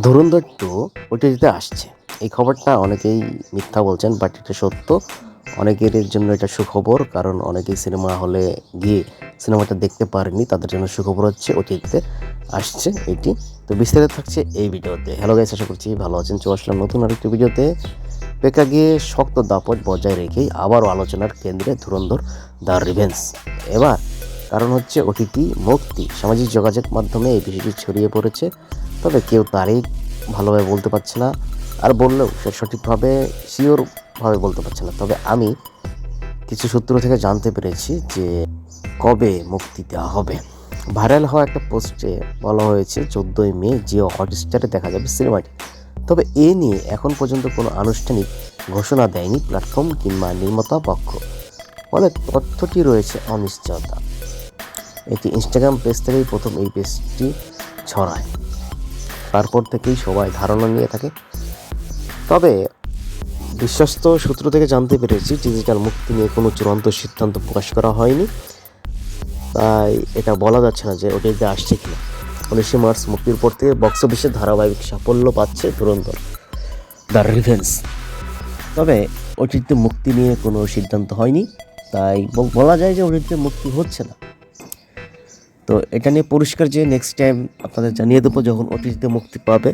ধুরন্ধর 2 ওটিটিতে আসছে। এই খবরটা অনেকেই মিথ্যা বলছেন, বাট এটা সত্য। অনেকের জন্য এটা সুখবর, কারণ অনেকেই সিনেমা হলে গিয়ে সিনেমাটা দেখতে পারেনি, তাদের জন্য সুখবর হচ্ছে ওটিটিতে আসছে এটি। তো বিস্তারিত থাকছে এই ভিডিওতে। হ্যালো গাইস, আশা করছি ভালো আছেন। চলে আসলাম নতুন আরেকটি ভিডিওতে। গিয়ে শক্ত দাপট বজায় রেখেই আবারও আলোচনার কেন্দ্রে ধুরন্ধর দ্য রিভেঞ্জ। এবার কারণ হচ্ছে ওটিটি মুক্তি। সামাজিক যোগাযোগ মাধ্যমে এই বিষয়টি ছড়িয়ে পড়েছে, তবে কেউ তারিখ ভালোভাবে বলতে পারছে না, আর বললেও সে সঠিকভাবে শিওরভাবে বলতে পারছে না। তবে আমি কিছু সূত্র থেকে জানতে পেরেছি যে কবে মুক্তি দেওয়া হবে। ভাইরাল হওয়া একটা পোস্টে বলা হয়েছে 14ই মে জিও হটস্টারে দেখা যাবে সিনেমাটি। তবে এ নিয়ে এখন পর্যন্ত কোনো আনুষ্ঠানিক ঘোষণা দেয়নি প্ল্যাটফর্ম কিংবা নির্মাতা পক্ষ, ফলে তথ্যটি রয়েছে অনিশ্চয়তা। এটি ইনস্টাগ্রাম পেজ থেকেই প্রথম এই পেজটি ছড়ায়, তারপর থেকেই সবাই ধারণা নিয়ে থাকে। তবে বিশ্বস্ত সূত্র থেকে জানতে পেরেছি ডিজিটাল মুক্তি নিয়ে কোনো চূড়ান্ত সিদ্ধান্ত প্রকাশ করা হয়নি, তাই এটা বলা যাচ্ছে না যে ওটিতে আসছে কিনা। 19 মার্চ মুক্তির পর থেকে বক্স অফিসে ধারাবাহিক সাফল্য পাচ্ছে ধুরন্ধর দ্য রিভেঞ্জ। তবে ওটিতে মুক্তি নিয়ে কোনো সিদ্ধান্ত হয়নি, তাই বলা যায় যে ওটিতে মুক্তি হচ্ছে না। তো এটা নিয়ে পরিষ্কার যে নেক্সট টাইম আপনাদের জানিয়ে দেবো যখন ওটিতে মুক্তি পাবে।